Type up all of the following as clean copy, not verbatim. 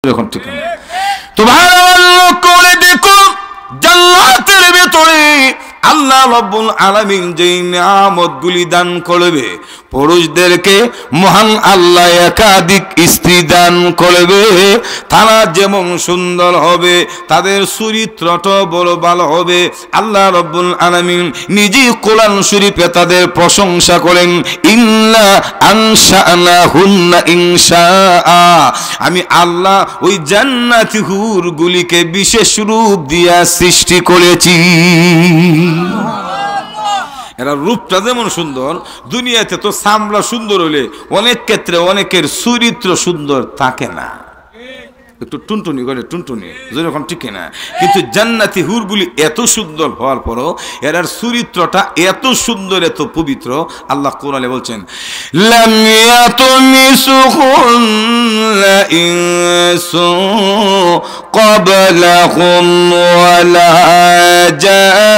যখন ঠিক তো ভালো করে দেখো জান্নাতের ভেতরে আল্লাহ রাব্বুল আলামিন যেই নিয়ামতগুলি দান করবে, পুরুষদেরকে মহান আল্লাহ একাধিক স্ত্রী দান করবে। তারা যেমন সুন্দর হবে, তাদের চরিত্রটা বড় ভালো হবে। আল্লাহ রাব্বুল আলামিন নিজেই কোরআন শরীফে তাদের প্রশংসা করেন, ইন্না আনশানাহুন্না ইনশাআ। আমি আল্লাহ ওই জান্নাতি হুরগুলিকে বিশেষ রূপ দিয়া সৃষ্টি করেছি। এরা রূপটা যেমন সুন্দর, দুনিয়াতে তো চামড়া সুন্দর হলে অনেক ক্ষেত্রে অনেকের চরিত্র সুন্দর থাকে না, একটু টুনটুনি করে টুনটুনি যেরকম ঠিক না। কিন্তু জান্নাতি হুরগুলি এত সুন্দর হওয়ার পরও এরার চরিত্রটা এত সুন্দর, এত পবিত্র। আল্লাহ কোরআনে বলছেন, লাম ইয়াতুমিসুহুন্না ইনসু ক্বাবলাহুম ওয়ালা জান।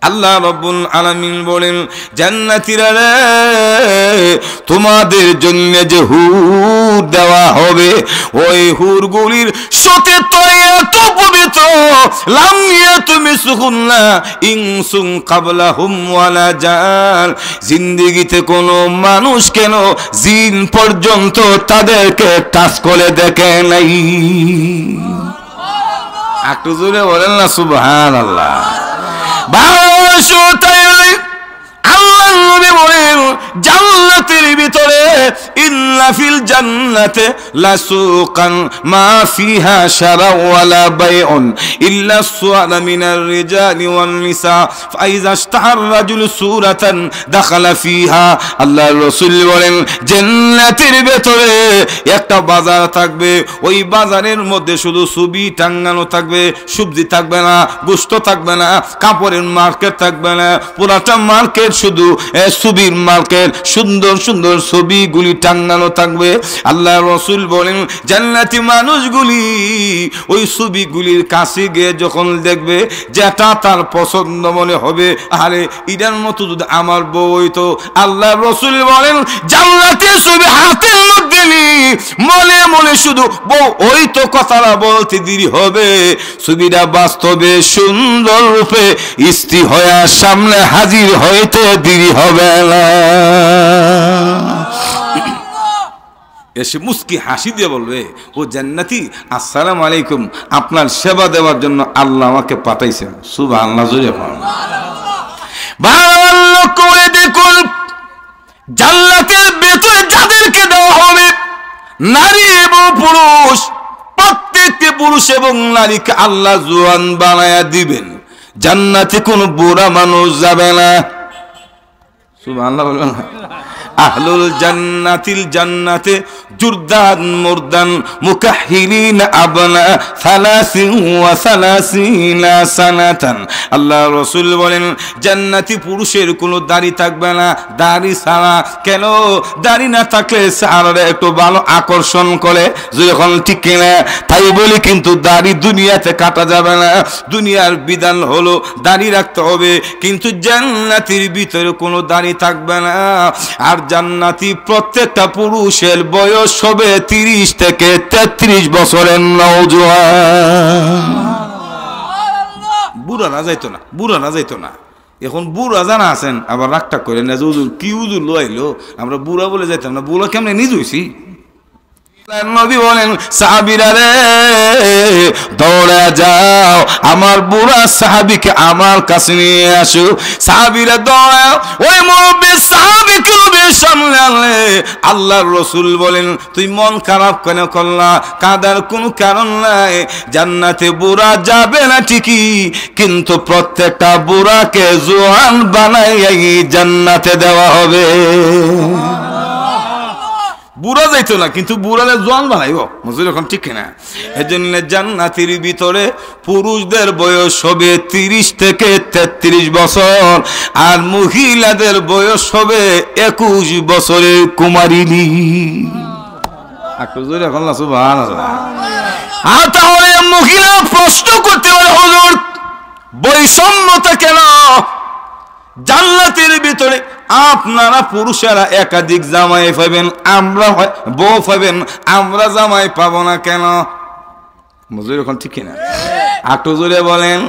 আল্লাহ রাব্বুল আলামিন বলেন, জান্নাতীরা রে, তোমাদের জন্য যে হুর দেওয়া হবে, ওই হুরগুলির সাথে তো এত পবিত্র, লাম ইয়াতুমিসুহুন্না ইনসুন ক্বাবলাহুম ওয়ালা জান। জিন্দেগিতে কোনো মানুষ কেন জিন পর্যন্ত তাদেরকে টাচ করে দেখে নাই। একটু জোরে বলেন না সুবহানাল্লাহ। আল্লাহ নবী বলেন, জান্নাতের ভিতরে ইন্না ফিল জান্নাতে লাসুকান মা ফিহা শারা ওয়ালা বাইউন ইল্লা সুআলা মিনার রিজালি ওয়ান নিসা ফাইজা ইশতাহার রাজুল সূরাতান দাখালা ফিহা। আল্লাহর রাসূল বলেন, জান্নাতের ভিতরে একটা বাজার থাকবে, ওই বাজারের মধ্যে শুধু ছবি টাঙানো থাকবে, সবজি থাকবে না, গোশত থাকবে না, কাপড়ের মার্কেট থাকবে না, পুরাটা মার্কেট শুধু ছবির মার্কেট, সুন্দর সুন্দর ছবিগুলি টাঙানো থাকবে। আল্লাহর রাসূল বলেন, জান্নাতি মানুষগুলি ওই ছবিগুলির কাছে গিয়ে যখন দেখবে, যেটা তার পছন্দ মনে হবে, আরে এটার মতো যদি আমার বউ হইতো, আল্লাহর রাসূল বলেন, জান্নাতের ছবি হাতের মধ্যে নিয়ে মনে মনে শুধু বউ ওই তো কথাটা বলতে দেরি হবে, ছবিটা বাস্তবে সুন্দর রূপে স্ত্রী হয়ে সামনে হাজির হইতে দেরি হবে না। এসে মুস্কি হাসি দিয়ে বলবে, ও জান্নাতি, আসসালামু আলাইকুম, আপনার সেবা দেওয়ার জন্য আল্লাহ আমাকে পাঠাইছেন। সুবহানাল্লাহ। জোরে বলুন। ভালো করে দেখুন, জান্নাতের ভেতরে যাদেরকে দেওয়া হবে, নারী এবং পুরুষ, প্রত্যেকটি পুরুষ এবং নারীকে আল্লাহ জওয়ান বানায়া দিবেন। জান্নাতে কোনো বুড়া মানুষ যাবে না। সুবহানাল্লাহ বলবেন। আহলুল জান্নাতিল জান্নাতে জুরদান মুরদান মুকাহহিলিন আবনা সালাসিন ওয়া সালাসিনা সানাতান। আল্লাহ রাসূল বলেন, জান্নাতি পুরুষের কোনো দাড়ি থাকবে না। দাড়ি ছাড়া কেন? দাড়ি না থাকলে সারারে একটু ভালো আকর্ষণ করে, যখন ঠিক কিনা। তাই বলি কিন্তু দাড়ি দুনিয়াতে কাটা যাবে না। দুনিয়ার বিধান হলো দাড়ি রাখতে হবে, কিন্তু জান্নাতের ভিতরে কোনো দাড়ি থাকবে না। আর জান্নাতি প্রত্যেকটা পুরুষের বয়স হবে 30 থেকে 33 বছরের নওজোয়ান। বুড়া না যাইতো না, বুড়া না যাইতো না। এখন বুড়া জানা আছেন, আবার রাগটা করেন না যে হুজুর কি হুজুর লইলো, আমরা বুড়া বলে যাইতাম না। বুড়া কেমনে নিজ হইছি। নবী বলেন, সাহাবীরা রে, দৌড়ে যাও, আমার বুড়া সাহাবীকে আমার কাছে নিয়ে আসো। সাহাবীরা দৌড়াও, ওই মুরব্বি সাহাবীকে নবীর সামনে আনলে। আল্লাহর রাসূল বলেন, তুই মন খারাপ কেন করলা? কাঁদার কোনো কারণ নাই। জান্নাতে বুড়া যাবে না ঠিকই, কিন্তু প্রত্যেকটা বুড়াকে জওয়ান বানাই জান্নাতে দেওয়া হবে। বুড়া যাইতো না, কিন্তু বুড়ালে জওয়ান বানাইব। মজুর এখন ঠিক না। এজন্য জান্নাতের ভিতরে পুরুষদের বয়স হবে 30 থেকে 33 বছর, আর মহিলাদের বয়স হবে 21 বছরের কুমারিনী। এখন সুবহানাল্লাহ। আর তাহলে মহিলা প্রশ্ন করতে পারে, হুজুর বৈষম্যতা কেন? জান্নাতের ভিতরে আপনারা পুরুষেরা একাধিক জামাই পাবেন, আমরা বউ পাবেন, আমরা জামাই পাবো না কেন? মজুর এখন ঠিক কিনা? একটু জোরে বলেন।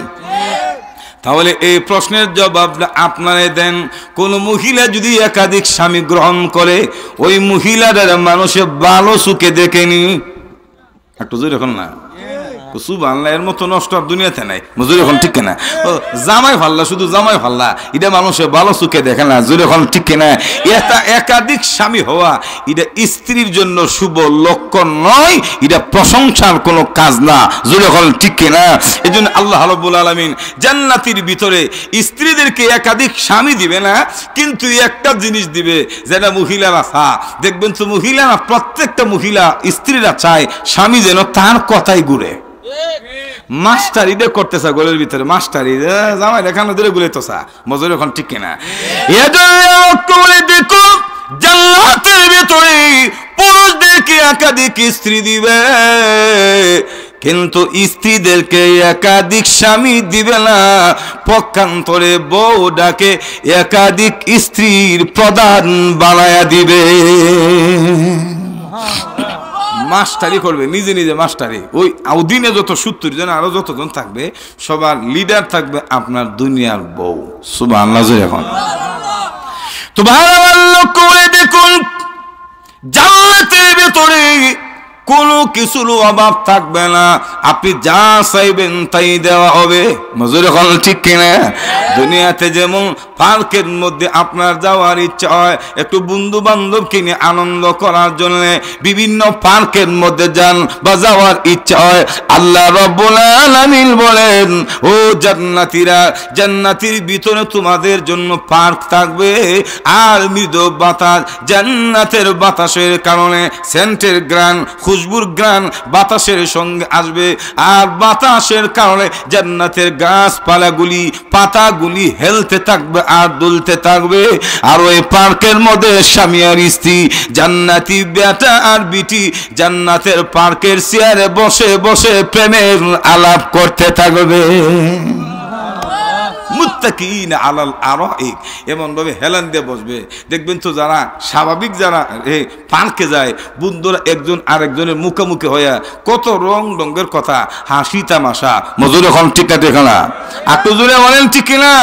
তাহলে এই প্রশ্নের জবাব আপনারাই দেন। কোন মহিলা যদি একাধিক স্বামী গ্রহণ করে, ওই মহিলাদের মানুষে ভালো চোখে দেখেনি। একটু জোরে এখন না, সুবহানাল্লাহ, এর মতো নষ্ট আর দুনিয়াতে নাই। মজুর এখন ঠিক কিনা? জামাই ফাল্লা, শুধু জামাই ফাল্লা, এটা মানুষে ভালো চোখে দেখে না। জোরে এখন ঠিক কিনা? এটা একাধিক স্বামী হওয়া এটা স্ত্রীর জন্য শুভ লক্ষণ নয়, এটা প্রশংসার কোনো কাজ না। জোরে এখন ঠিক কিনা? এই জন্য আল্লাহ রাব্বুল আলামিন জান্নাতের ভিতরে স্ত্রীদেরকে একাধিক স্বামী দিবে না, কিন্তু একটা জিনিস দিবে যেটা মহিলারা চায়। দেখবেন তো মহিলারা, প্রত্যেকটা মহিলা স্ত্রীরা চায় স্বামী যেন তার কথাই ঘুরে। মাস্টারি করতেছে গোলের ভিতরে, মাস্টারি জামাই দেখানো ধরে গুলে তো চা। মজুর এখন ঠিক কিনা? দেখো জান্নাতের ভিতরে পুরুষদেরকে একাধিক স্ত্রী দিবে, কিন্তু স্ত্রীদেরকে একাধিক স্বামী দিবে না। পক্ষান্তরে বউটাকে একাধিক স্ত্রীর প্রধান বানায়া দিবে। মাস্টারি করবে, নিজে নিজে মাস্টারি। ওই দিনে যত 70 জন আরো যতজন থাকবে, সবার লিডার থাকবে আপনার দুনিয়ার বউ। সুবহানাল্লাহ। এখন তো ভালো করে দেখুন, জান্নাতের ভিতরে কোনো কিছুর অভাব থাকবে না, আপনি যা চাইবেন তাই দেওয়া হবে। মজুর এখন ঠিক কিনা? দুনিয়াতে যেমন পার্কের মধ্যে আপনার যাওয়ার ইচ্ছা হয়, একটু বন্ধু বান্ধব কিনে আনন্দ করার জন্য বিভিন্ন পার্কের মধ্যে যান বা যাওয়ার ইচ্ছা হয়, আল্লাহ রাব্বুল আলামিন বলেন, ও জান্নাতীরা, জান্নাতের ভিতরে তোমাদের জন্য পার্ক থাকবে, আর মৃদু বাতাস, জান্নাতের বাতাসের কারণে সেন্টের গ্রান, খুশবুর গ্রান বাতাসের সঙ্গে আসবে, আর বাতাসের কারণে জান্নাতের গাছপালাগুলি, পাতাগুলি হেলতে থাকবে আর দুলতে থাকবে। আর ওই পার্কের মধ্যে স্বামী আর স্ত্রী, জান্নাতি বেটা আর বিটি, জান্নাতের পার্কের চেয়ারে বসে বসে প্রেমের আলাপ করতে থাকবে। মুত্তাকিন আলাল আরাইক, এমন ভাবে হেলান দিয়ে বসবে। দেখবেন তো যারা স্বাভাবিক, যারা পার্কে যায়, বন্ধুরা একজন আরেকজনের মুখোমুখি হয়ে কত রং রঙের কথা, হাসি তামাশা। মজুর এখন ঠিক না? ঠিক না? একটু জোরে বলেন ঠিক না?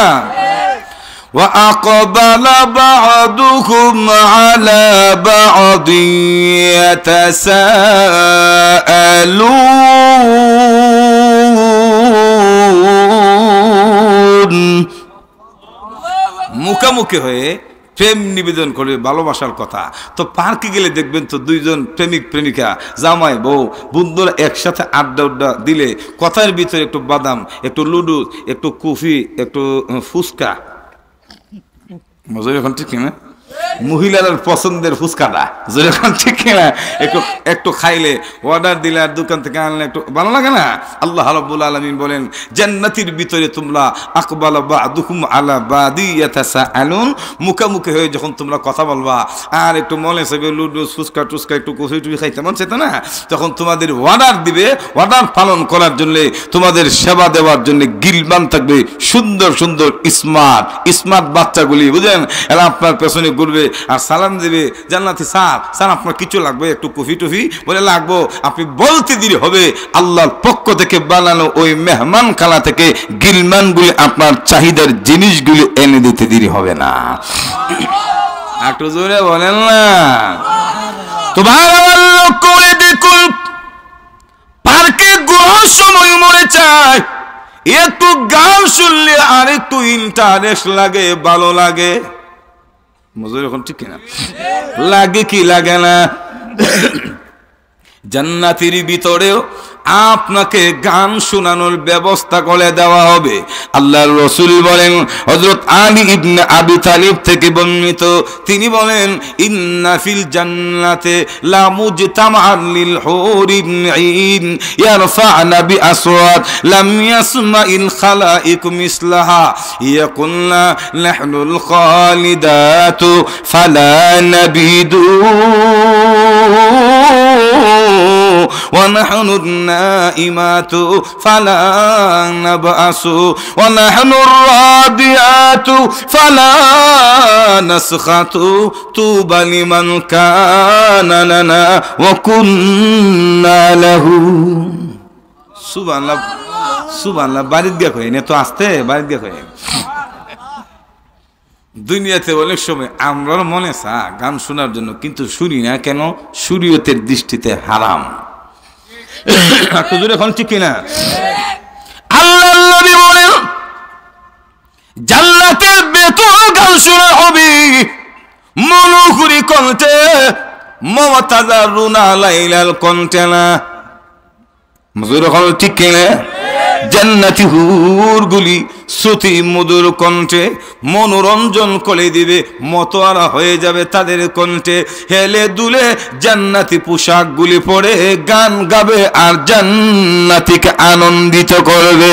وَأَقْبَلَ بَعْضُهُمْ عَلَى بَعْضٍ يَتَسَاءَلُونَ। মুখোমুখি হয়ে প্রেম নিবেদন করে, ভালোবাসার কথা। তো পার্কে গেলে দেখবেন তো দুইজন প্রেমিক প্রেমিকা, জামাই বউ, বন্ধুরা একসাথে আড্ডা দিলে কথার ভিতরে একটু বাদাম, একটু লুডু, একটু কফি, একটু ফুচকা। মজুর এখন ঠিক কিনা? মহিলাদের পছন্দের ফুচকাটা, যেরকম ঠিক কিনা? একটু খাইলে, অর্ডার দিলে আর দোকান থেকে আনলে একটু ভালো লাগে না? আল্লাহ রাব্বুল আলামিন বলেন, জান্নাতের ভিতরে তোমরা আকবালা বা'দুহুম আলা বাদি ইয়াতাসাআলুন, মুখোমুখি হয়ে যখন তোমরা কথা বলবা, আর একটু মনে চাইবে লুডু, ফুচকা টুচকা, একটু কফি টুফি খাইতে মন চাইতো না, তখন তোমাদের অর্ডার দিবে। অর্ডার পালন করার জন্য, তোমাদের সেবা দেওয়ার জন্য গিলবান থাকবে, সুন্দর সুন্দর স্মার্ট স্মার্ট বাচ্চাগুলি, বুঝলেন? এরা আপনার পেছনে ঘুরবে আর সালাম দেবে, জান্নাতি স্যার, স্যার আপনার কিছু লাগবে, একটু কফি টফি? বলে লাগবো। আপনি বলতে দেরি হবে, আল্লাহর পক্ষ থেকে বানানো ওই মেহমান খানা থেকে গিলমানগুলি আপনার চাহিদার জিনিসগুলি এনে দিতে দেরি হবে না। একটু জোরে বলেন না? তো ভালো করে দেখুন, পার্কে ঘোরার সময় মনে চায় একটু গান শুনলে আর একটু ইন্টারেস্ট লাগে, ভালো লাগে। মজুর এখন ঠিক কিনা? লাগে কি লাগে না? জান্নাতের ভিতরেও আপনাকে গান শোনানোর ব্যবস্থা করে দেওয়া হবে। আল্লাহর রাসূল বলেন, হযরত আলী ইবনে আবি তালিব থেকে বর্ণিত, তিনি বলেন, ইন্না ফিল জান্নাতে লা মুজতামাআন লিল হুরিন আইন ইয়ারফা'না বি আসওয়াত লাম ইয়াসমা'িল খালাইক মিসলাহা ইয়াকুলনা নাহনুল খালিদাতু ফালা নাবিদু। ونحن النائمات فلا نبعث ونحن الراديات فلا نسخط طوبى لمن كان لنا وكنا له সুবহানাল্লাহ সুবহানাল্লাহ বাড়িতে গিয়ে কই না তো আসতে বাড়িতে গিয়ে কই দুনিয়াতে অনেক সময় আমরার মনে চা গান শোনার জন্য কিন্তু শুনি না কেন শরীয়তের দৃষ্টিতে হারাম এখন ঠিক কিনা আল্লাহর নবী বলেন জান্নাতের ভেতর গান শোনা হবে মনোহরি কণ্ঠে মমতাজা রুনা লাইলাল কণ্ঠে না মজুর এখন ঠিক কিনা জান্নাতি হুরগুলি শ্রুতি মধুর কণ্ঠে মনোরঞ্জন করে দিবে মতোয়ারা হয়ে যাবে তাদের কণ্ঠে হেলে দুলে জান্নাতি পোশাকগুলি পরে গান গাবে আর জান্নাতিকে আনন্দিত করবে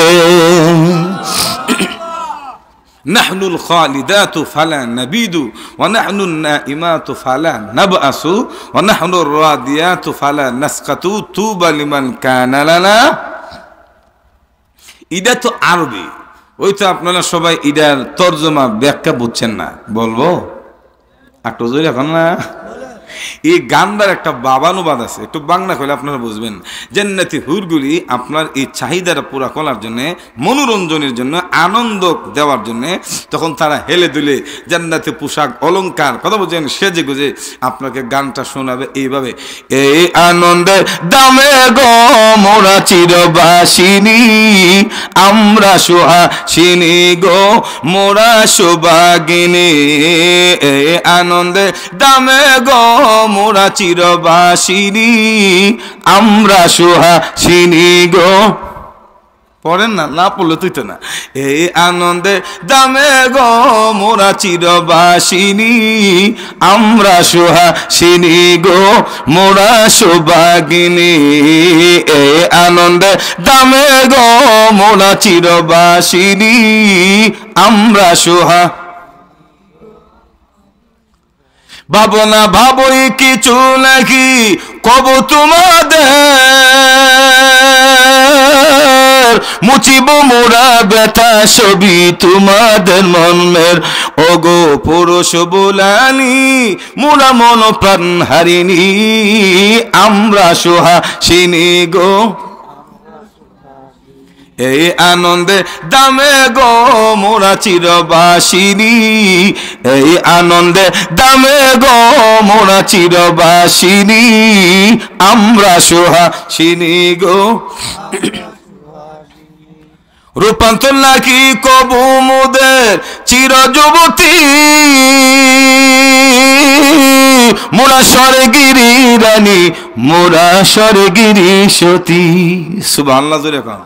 নাহনুল খালিদাতু ফালা নাবিদু ওয়া নাহনুন নাইমাতু ফালা নাবআসু ওয়া নাহনুর রাদিয়াতু ফালা নাসকাতু তুবা লিমান কানা লানা। ইডা তো আরবি, ওই তো আপনারা সবাই ইডার তর্জমা ব্যাখ্যা বুঝছেন না, বলবো একটু জোরে এখন না। এই গানটার একটা বাবানুবাদ আছে, একটু বাংলা করলে আপনারা বুঝবেন। জান্নাতি হুরগুলি আপনার এই চাহিদাটা পুরা করার জন্য, মনোরঞ্জনের জন্য, আনন্দ দেওয়ার জন্য তখন তারা হেলে দুলে জান্নাতি পোশাক অলংকার কথা বলছেন সেজে গুজে আপনাকে গানটা শোনাবে এইভাবে। এই আনন্দের দামে গো মোরা চিরবাসিনী, আমরা সুহাসিনী গো মোরা সুভাগিনী। এই আনন্দের দামে গো মোরা চিরবাসিনী, আমরা সুহাসিনী গো। পড়েন না, না পড়লে তুই তো না। এই আনন্দে দামে গো মোরা চিরবাসিনী, আমরা সুহাসিনী গো মোরা সুভাগিনী। এই আনন্দে দামে গো মোরা চিরবাসিনী, আমরা সুহা। ভাবনা ভাবই কিছু নাকি কব তোমাদের, মুচিব মোরা ব্যথা ছবি তোমাদের মনের। ওগো পুরুষ বোলানি মোরা মন প্রাণ হারিনি, আমরা সুহাসিনী গো। এই আনন্দে দামে গো মোরা চিরবাসিনী, এই আনন্দে দামে গো মোরা চিরবাসিনী, আমরা সুহাসিনী গো। রূপান্তর নাকি কবু মোদের চির যুবতী, মোরা স্বর্গিরি রানী মোরা স্বর্গিরি সতী। সুবহানাল্লাহ জোরে কন।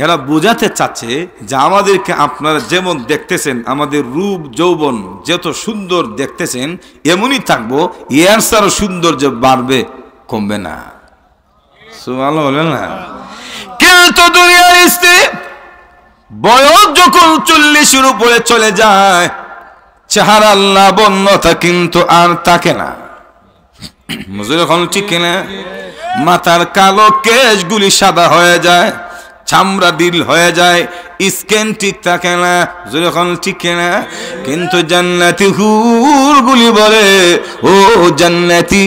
এরা বোঝাতে চাচ্ছে যে আমাদেরকে আপনারা যেমন দেখতেছেন, আমাদের রূপ যৌবন যত সুন্দর দেখতেছেন এমনই থাকবো, এর সারও সৌন্দর্য বাড়বে, কমবে না। সুবহানাল্লাহ বলেন না। কিন্তু দুনিয়ার স্ত্রী বয়স যখন 40-এর উপরে চলে যায়, চেহারার লাবণ্যতা কিন্তু আর থাকে না। মজুর এখন ঠিক কিনা? মাথার কালো কেশগুলি সাদা হয়ে যায়, চামড়া দিল হয়ে যায়, স্কিন ঠিক থাকে না, যখন ঠিক না। কিন্তু জান্নাতি হুরগুলি বলে, ও জান্নাতি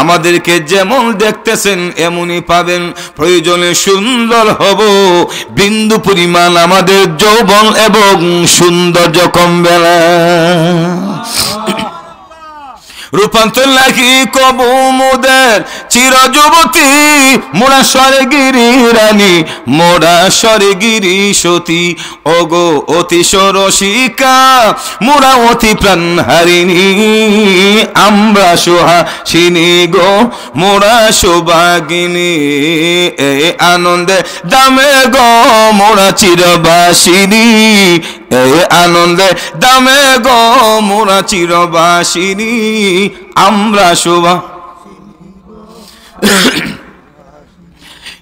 আমাদেরকে যেমন দেখতেছেন এমনই পাবেন, প্রয়োজনে সুন্দর হব, বিন্দু পরিমাণ আমাদের যৌবন এবং সৌন্দর্য কমবে না। রূপান্তর লাগি কবু মোদের চির যুবতী, মোরা স্বর্গিরি রানী মোরা স্বর্গিরি সতী। ওগো অতি সরসিকা মোরা অতি প্রাণ হারিণী, আমরা সুহাসিনী গো মোরা সুভাগিনী। এই আনন্দে দামে গো মোরা চিরবাসিনী, এই আনন্দে দামে গো মোরা চিরবাসিনী, আমরা শোভা।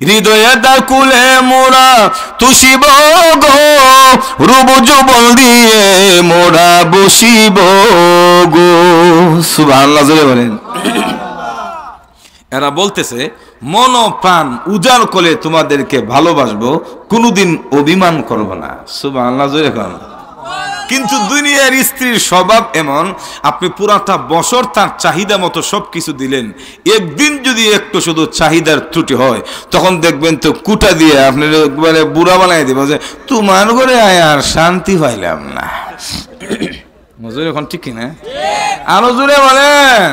হৃদয়ে দাকুলে মোরা তুষিব গো, রূপ যুবল দিয়ে মোরা বসিব গো। সুবহানাল্লাহ জোরে বলেন। এরা বলতেছে মন ও প্রাণ উজাড় করে তোমাদেরকে ভালোবাসবো, কোনোদিন অভিমান করব না। সুবহানাল্লাহ জোরে কোন। কিন্তু দুনিয়ার স্ত্রীর স্বভাব এমন, আপনি পুরাটা বছর তার চাহিদা মতো সবকিছু দিলেন, একদিন যদি একটু শুধু চাহিদার ত্রুটি হয় তখন দেখবেন তো কুটা দিয়ে আপনি একবারে বুড়া বানাই দেব যে তোমার ঘরে আয় আর শান্তি পাইলাম না। মজুর এখন ঠিক কিনা? আরো জোরে বলেন।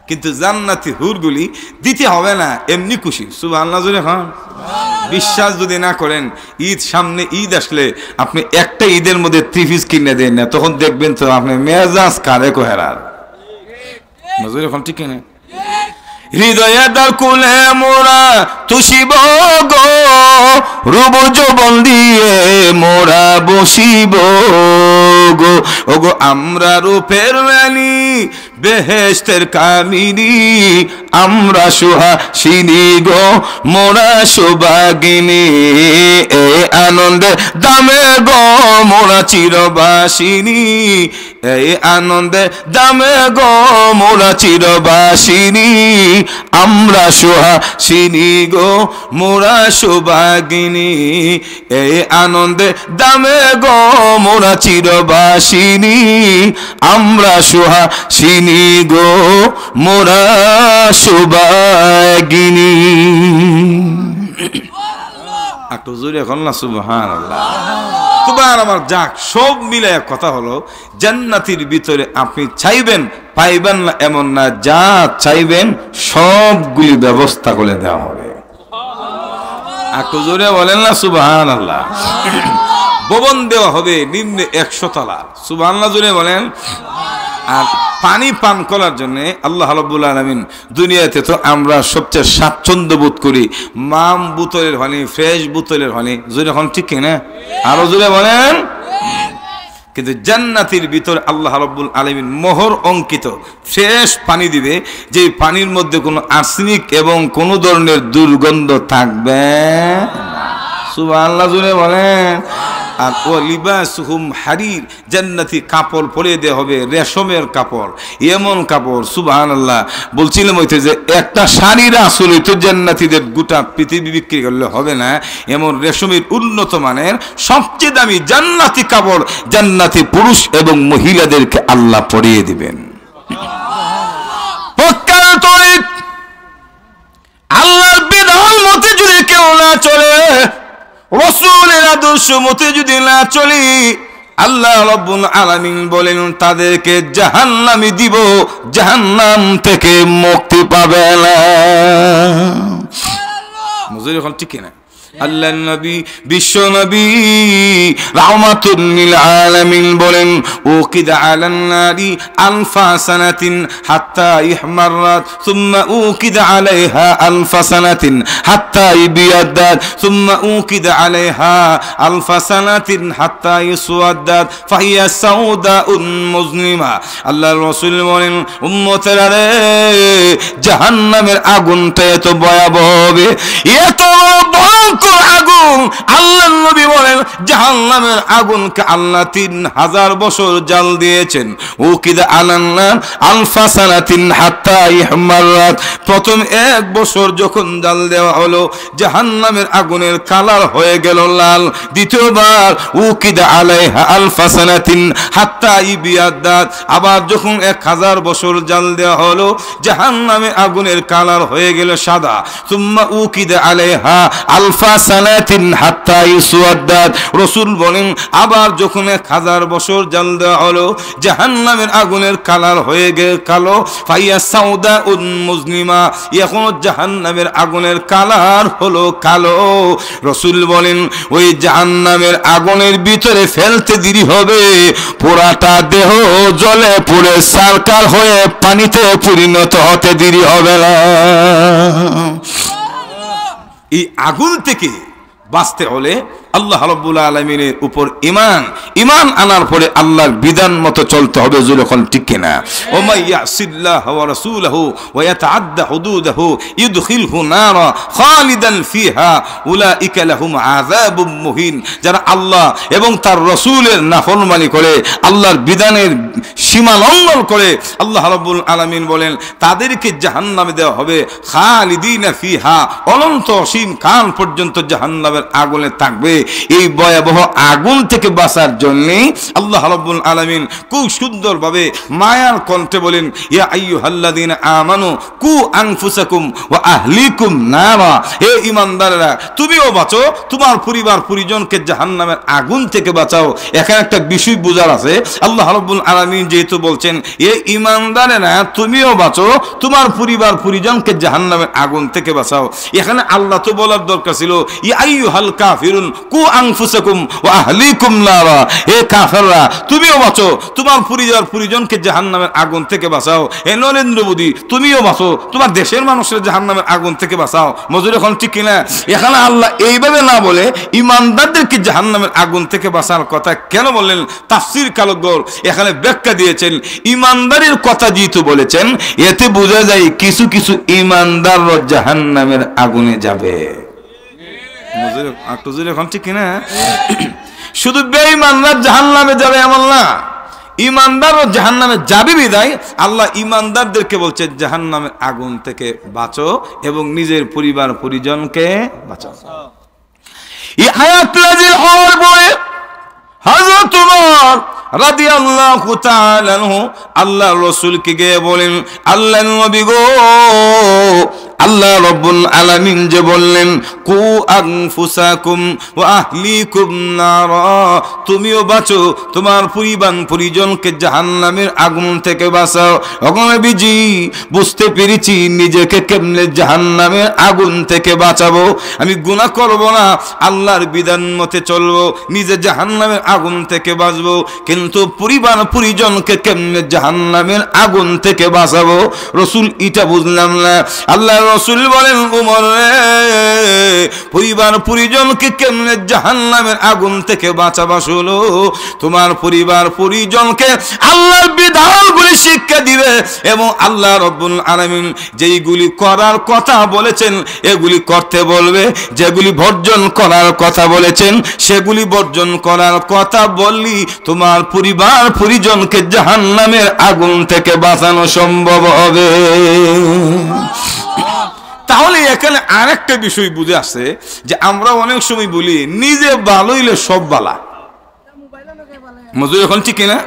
কিন্তু জান্নাতি হুরগুলি দিতে হবে না, এমনি খুশি। সুবহানাল্লাহ জোরে খান। বিশ্বাস যদি না করেন, ঈদ সামনে, ঈদ আসলে আপনি একটা ঈদের মধ্যে 3 পিস কিনে দেন না, তখন দেখবেন তো আপনি মেজাজ কারে কোহেরার। মজুর এখন ঠিক কিনা? হৃদয়ে দ্বার কুলে মোরা তুষিব গো, রূপ যৌবন দিয়ে মোরা বসিব গো। ওগো আমরা রূপের রানী বেহেশতের কামিনী, আমরা সুহাসিনী গো মোরা সুভাগিনী। এ আনন্দে দামে গো মোরা চিরবাসিনী, এই আনন্দে দামে গো মোরা চিরবাসিনী। আমরা সুহাসিনী গো মোরা সুভাগিনী, এই আনন্দে দামে গো মোরা চিরবাসিনী। আমরা সুহাসিনী গো মোরা সুভাগিনী। একটু জোরে এখন না সুবহানাল্লাহ। তোমার আমার যাক সব মিলে কথা হলো, জান্নাতের ভিতরে আপনি চাইবেন পাইবেন না এমন না, যা চাইবেন সবগুলি ব্যবস্থা করে দেওয়া হবে। একটু জোরে বলেন না সুবহানাল্লাহ। ভবন দেওয়া হবে নিম্নে 100 তলা। সুবহানাল্লাহ জোরে বলেন। আর পানি পান করার জন্য আল্লাহ রাব্বুল আলামিন, দুনিয়াতে তো আমরা সবচেয়ে স্বাচ্ছন্দ্য বোধ করি মাম বোতলের পানি, ফ্রেশ বোতলের পানি। জোরে এখন ঠিক কিনা? আরো জোরে বলেন। কিন্তু জান্নাতের ভিতর আল্লাহ রাব্বুল আলামিন মোহর অঙ্কিত ফ্রেশ পানি দিবে, যে পানির মধ্যে কোনো আর্সেনিক এবং কোনো ধরনের দুর্গন্ধ থাকবে না। সুবহানাল্লাহ জোরে বলেন। আর ও লিবাসুহুম হারির, জান্নাতি কাপড় পরে দেওয়া হবে রেশমের কাপড়, এমন কাপড়। সুবহানাল্লাহ। বলছিলাম হইতে যে একটা শাড়ির আসলে তো জান্নাতীদের গোটা পৃথিবী বিক্রি করলে হবে না, এমন রেশমের উন্নত মানের সবচেয়ে দামি জান্নাতি কাপড় জান্নাতি পুরুষ এবং মহিলাদেরকে আল্লাহ পরিয়ে দিবেন। আল্লাহর বিধান মতে যদি কেউ না চলে, রাসূলের আদর্শ মতে যদি না চলি, আল্লাহ রাব্বুল আলামিন বলেন তাদেরকে জাহান্নামে দিব, জাহান্নাম থেকে মুক্তি পাবে না। মুজির এখন ঠিক না? আল্লাহর নবী, বিশ্ব নবী রাহমাতুল লিল আলামিন বলেন উকিদা আলান নারি আলফা সানাতিন হাত্তা ইহমাররাত সুম্মা উকিদা আলাইহা আলফা সানাতিন হাত্তা ইবিয়াদাত সুম্মা উকিদা আলাইহা আলফা সানাতিন হাত্তা ইসওয়াদাত ফাহিয়া সাউদাউন মুজলিমা। আল্লাহর রাসূল বলেন উম্মতেরা রে, জাহান্নামের আগুনটা এত ভয়াবহ হবে, এত ভয়ঙ্কর আগুন। আল্লাহর নবী বলেন জাহান্নামের আগুনকে আল্লাহ 3000 বছর জাল দিয়েছেন। উকিদা আলান্নার আলফা সানাতিন হাত্তা ইহমাররাত, প্রথম 1 বছর যখন জাল দেওয়া হলো জাহান্নামের আগুনের কালার হয়ে গেল লাল। দ্বিতীয়বার উকিদা আলাইহা আলফা সানাতিন হাত্তা ইবিয়াদাত, আবার যখন 1000 বছর জাল দেওয়া হলো জাহান্নামের আগুনের কালার হয়ে গেল সাদা। সুম্মা উকিদা আলাইহা আলফা সানাতিন হাত্তা ইসওয়াদাত, রাসূল বলেন আবার যখন 1000 বছর জাল দেওয়া হলো জাহান্নামের আগুনের কালার হয়ে গেল কালো। ফাইয়া সাউদাউন মুজলিমা, এখন জাহান্নামের আগুনের কালার হলো কালো। রাসূল বলেন ওই জাহান্নামের আগুনের ভিতরে ফেলতে দেরি হবে, পুরাটা দেহ জ্বলে পুড়ে সারকার হয়ে পানিতে পরিণত হতে দেরি হবে না। এই আগুন থেকে বাঁচতে হলে আল্লাহ রাব্বুল আলামিনের উপর ঈমান আনার পরে আল্লাহর বিধান মতো চলতে হবে। যখন ঠিক কিনা? ও মাইয়াসিল্লাহ ওয়া রাসূলহু ওয়া ইয়াতাআদ্দা হুদুদাহু ইদখিলহু নারা খালিদান ফিহা উলাইকা লাহুম আযাবুম মুহিন। যারা আল্লাহ এবং তার রাসূলের নাফরমানি করে, আল্লাহর বিধানের সীমা লঙ্ঘন করে, আল্লাহ রাব্বুল আলামিন বলেন তাদেরকে জাহান্নামে দেওয়া হবে খালিদিনা ফিহা, অনন্ত অসীম কাল পর্যন্ত জাহান্নামের আগুনে থাকবে। এই ভয়াবহ আগুন থেকে বাঁচার জন্য আল্লাহ রাব্বুল আলামিন খুব সুন্দরভাবে মায়ার কণ্ঠে বলেন, ইয়া আইয়ুহাল্লাযীনা আমানু কু আনফুসাকুম ওয়া আহলিকুম নারা। হে ঈমানদাররা, তুমিও বাঁচো, তোমার পরিবার পরিজনকে জাহান্নামের আগুন থেকে বাঁচাও। এখানে একটা বিষয় বোঝার আছে। আল্লাহ রাব্বুল আলামিন যেহেতু বলছেন হে ঈমানদারেরা তুমিও বাঁচো, তোমার পরিবার পরিজনকে জাহান্নামের আগুন থেকে বাঁচাও, এখানে আল্লাহ তো বলার দরকার ছিল ইয়া আইয়ুহাল কাফিরুন কু আনফুসাকুম ওয়া আহলিকুম নারা। হে কাফেররা, তুমিও বাঁচো, তোমার পরিবার পরিজনকে জাহান্নামের আগুন থেকে বাঁচাও। হে নরেন্দ্র মোদী, তুমিও বাঁচো, তোমার দেশের মানুষের জাহান্নামের আগুন থেকে বাঁচাও। মজুর এখন ঠিক কিনা? এখানে আল্লাহ এইভাবে না বলে ঈমানদারদেরকে জাহান্নামের আগুন থেকে বাঁচার কথা কেন বললেন? তাফসীর কালকগণ এখানে ব্যাখ্যা দিয়েছেন, ঈমানদারের কথা যেহেতু বলেছেন, এতে বোঝা যায় কিছু কিছু ঈমানদাররা জাহান্নামের আগুনে যাবে। এখন ঠিক কিনা? শুধু বেঈমানরা জাহান্নামে যাবে এমন না, ঈমানদারও জাহান্নামে যাবে বিদায় আল্লাহ ঈমানদারদেরকে বলছে জাহান্নামের আগুন থেকে বাঁচো এবং নিজের পরিবার পরিজনকে বাঁচাও। এই আয়াত নাযিল হওয়ার পরে হযরত ওমর রাদিয়াল্লাহু তাআলা আনহু আল্লাহর রাসূলকে গিয়ে বলেন, আল্লাহর নবী গো, আল্লাহ রাব্বুল আলামিন যে বললেন কু আনফুসাকুম ওয়া আহলিকুম নারা, তুমিও বাঁচো, তোমার পরিবার পরিজনকে জাহান্নামের আগুন থেকে বাঁচাও। ওগো নবীজি, বুঝতে পেরেছি নিজেকে কেমনে জাহান্নামের আগুন থেকে বাঁচাবো। আমি গুনাহ করব না, আল্লাহর বিধান মতে চলবো, নিজে জাহান্নামের আগুন থেকে বাঁচবো, কিন্তু পরিবার পরিজনকে কেমনে জাহান্নামের আগুন থেকে বাঁচাবো রাসূল এটা বুঝলাম না। আল্লাহ রাসূল বলেন, ওমর রে, পরিবার পরিজনকে কেমনে জাহান্নামের আগুন থেকে বাঁচাবা শুনো, তোমার পরিবার পরিজনকে আল্লাহর বিধানগুলি শিক্ষা দিবে এবং আল্লাহ রাব্বুল আলামিন যেইগুলি করার কথা বলেছেন এগুলি করতে বলবে, যেগুলি বর্জন করার কথা বলেছেন সেগুলি বর্জন করার কথা বললি তোমার পরিবার পরিজনকে জাহান্নামের আগুন থেকে বাঁচানো সম্ভব হবে। তাহলে এখানে আরেকটা বিষয় বুঝে আসছে যে আমরা অনেক সময় বলি নিজে ভালো হইলে সব বালা। মজুর এখন ঠিক কিনা?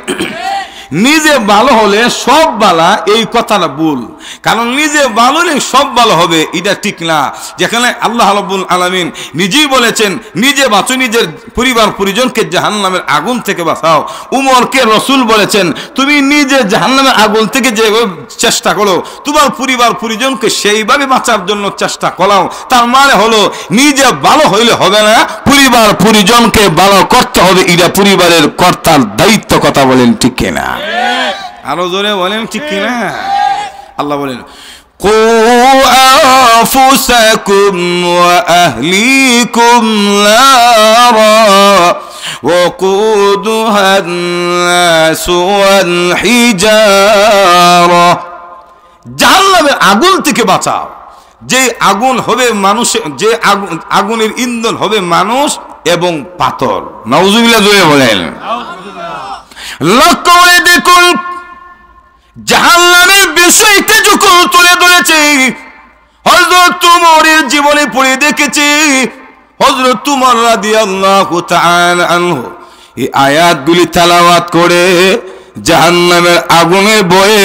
নিজে ভালো হলে সব বালা, এই কথাটা ভুল। কারণ নিজে ভালো হলে সব ভালো হবে এটা ঠিক না। যেখানে আল্লাহ রাব্বুল আলামিন নিজেই বলেছেন নিজে বাঁচো, নিজের পরিবার পরিজনকে জাহান্নামের আগুন থেকে বাঁচাও। উমরকে রাসূল বলেছেন তুমি নিজে জাহান্নামের আগুন থেকে যে চেষ্টা করো, তোমার পরিবার পরিজনকে সেইভাবে বাঁচার জন্য চেষ্টা করাও। তার মানে হলো নিজে ভালো হইলে হবে না, পরিবার পরিজনকে ভালো করতে হবে, এটা পরিবারের কর্তার দায়িত্ব। কথা বলেন ঠিক কিনা? আরো জোরে বলেন ঠিক কিনা? আল্লাহ বলেন কু আনফুসাকুম ওয়া আহলিকুম নারা ওয়াকুদুহান নাস ওয়াল হিজারা। জাহান্নামের আগুন থেকে বাঁচাও, যে আগুন হবে মানুষের, যে আগুনের ইন্ধন হবে মানুষ এবং পাথর। নাউজুবিল্লাহ জোরে বলেন। লক্ষ্য করে দেখুন জাহান্নামের বিষয়টা যখন তুলে ধরেছে হযরত উমরের জীবনে পড়ে দেখেছি, হযরত উমর রাদিয়াল্লাহু তাআলা আনহু এই আয়াতগুলি তেলাওয়াত করে জাহান্নামের আগুনের ভয়ে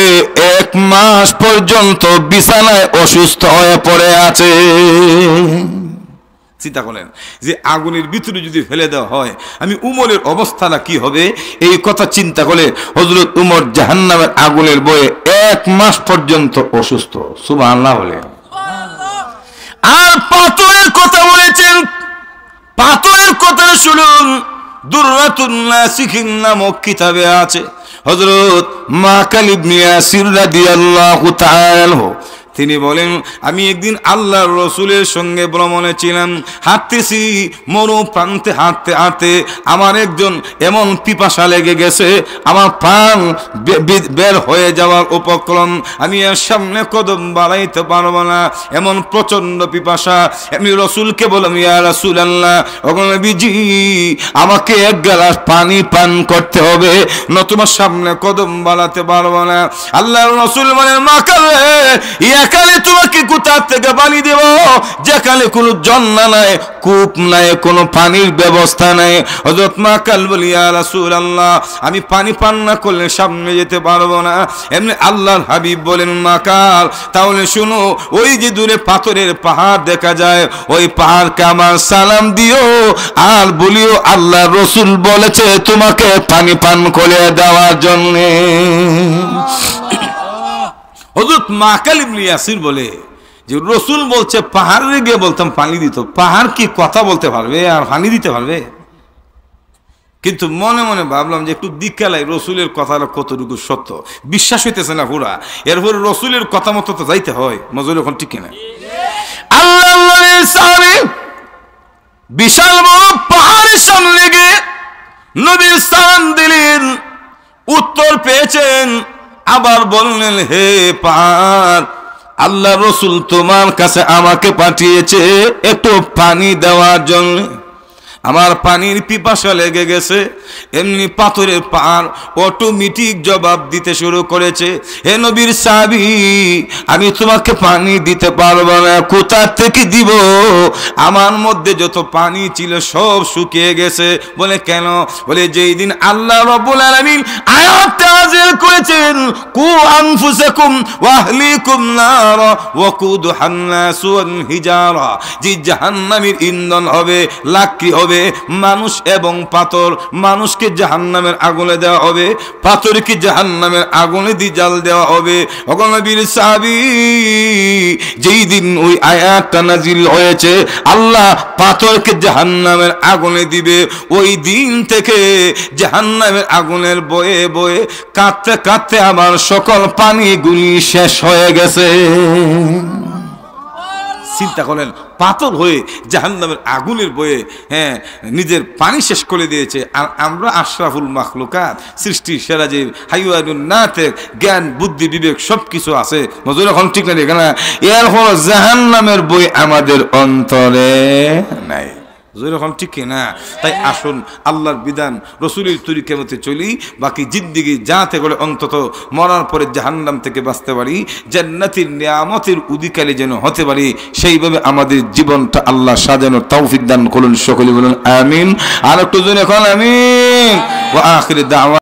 1 মাস পর্যন্ত বিছানায় অসুস্থ হয়ে পড়ে আছে। চিন্তা করেন যে আগুনের ভিতরে যদি ফেলে দেওয়া হয় আমি উমরের অবস্থাটা কি হবে, এই কথা চিন্তা করে হযরত উমর জাহান্নামের আগুনের ভয়ে 1 মাস পর্যন্ত অসুস্থ। সুবহানাল্লাহ বলেন। আর পাথরের কথা বলেছেন, পাথরের কথা শুনুন, দুররাতুন নাসিখিন নামক কিতাবে আছে হযরত মাকাল ইবনে ইয়াসির রাদিয়াল্লাহু তাআলা তিনি বলেন আমি একদিন আল্লাহর রাসূলের সঙ্গে ভ্রমণে ছিলাম, হাঁটতেছি, মরু প্রান্তে হাঁটতে হাঁটতে আমার একজন এমন পিপাসা লেগে গেছে, আমার প্রাণ বের হয়ে যাওয়ার উপক্রম, আমি এর সামনে কদম বাড়াইতে পারবো না, এমন প্রচন্ড পিপাসা। আমি রাসূলকে বললাম ইয়া রাসূলুল্লাহ, ওগো নবীজি আমাকে এক গ্লাস পানি পান করতে হবে, নতুবা সামনে কদম বাড়াতে পারবো না। আল্লাহর রাসূল বলেন মাকাল, একালে তোমাকে কোথা থেকে পানি দেব, যেখানে কোনো ঝর্ণা নাই, কূপ নাই, কোনো পানির ব্যবস্থা নাই। হযরত মাকাল বলি ইয়া রাসূলুল্লাহ আমি পানি পান না করলে সামনে যেতে পারবো না। এমনি আল্লাহর হাবিব বলেন মাকাল তাহলে শুনো, ওই যে দূরে পাথরের পাহাড় দেখা যায়, ওই পাহাড়কে আমার সালাম দিও আর বলিও আল্লাহর রাসূল বলেছে তোমাকে পানি পান করে দেওয়ার জন্য। হযরত মাকাল ইবনে ইয়াসির বলে যে রাসূল বলছে পাহাড়ে গিয়ে বলতাম পানি দিত, পাহাড় কি কথা বলতে পারবে আর পানি দিতে পারবে? কিন্তু মনে মনে ভাবলাম যে একটু দিকালাই রসুলের কথাটা কতটুকু সত্য, বিশ্বাস হইতেছে না পুরা। এরপর রসুলের কথা মতো তো যাইতে হয়, মজুর এখন ঠিক কিনা? আল্লাহ বিশাল বড় পাহাড়ের সামনে গিয়ে নবীর সালাম দিলেন, উত্তর পেয়েছেন, আবার বললেন হে পাহাড় আল্লাহ রসুল তোমার কাছে আমাকে পাঠিয়েছে একটু পানি দেওয়ার জন্য, আমার পানির পিপাসা লেগে গেছে। এমনি পাথরের পাহাড় অটোমেটিক জবাব দিতে শুরু করেছে, হে নবীর সাহাবী আমি তোমাকে পানি দিতে পারবো না। কোথা থেকে দিব? আমার মধ্যে যত পানি ছিল সব শুকিয়ে গেছে। বলে কেন? বলে যেই দিন আল্লাহ রাব্বুল আলামিন আয়াত নাযিল করেছেন কু আনফুসাকুম ওয়া আহলিকুম নার ওয়াকুদুহান নাস ওয়াল হিজারা, যে জাহান্নামের ইন্ধন হবে, লাকড়ি হবে, মানুষ এবং পাথর, মানুষকে জাহান্নামের আগুনে দেওয়া হবে, পাথরকে জাহান্নামের আগুনে দিয়ে জ্বাল দেওয়া হবে। ওগো নবীর সাহাবী যেই দিন ওই আয়াতটা নাজিল হয়েছে আল্লাহ পাথরকে জাহান্নামের আগুনে দিবে, ওই দিন থেকে জাহান্নামের আগুনের বয়ে বয়ে কাঁদতে কাঁদতে আমার সকল পানিগুলি শেষ হয়ে গেছে। চিন্তা করেন, পাথর হয়ে জাহান্নামের আগুনের বয়ে নিজের পানি শেষ করে দিয়েছে, আর আমরা আশরাফুল মাখলুকাত, সৃষ্টির সেরা যে হাইওয়ানুন নাতের জ্ঞান বুদ্ধি বিবেক সবকিছু আছে, মজুর এখন ঠিক না এখানে, এর হলো জাহান্নামের বই আমাদের অন্তরে নাই। যখন ঠিক না, তাই আসুন আল্লাহর বিধান রসুলের তরিকা মতে চলি, বাকি জিন্দেগি যাতে করে অন্তত মরার পরে জাহান্নাম থেকে বাঁচতে পারি, জান্নাতের নিয়ামতের অধিকারী যেন হতে পারি, সেইভাবে আমাদের জীবনটা আল্লাহ সাজানোর তৌফিক দান করুন। সকলে বলুন আমিন। আর একটু জন এখন আমিন। ওয়া আখির দাওয়া।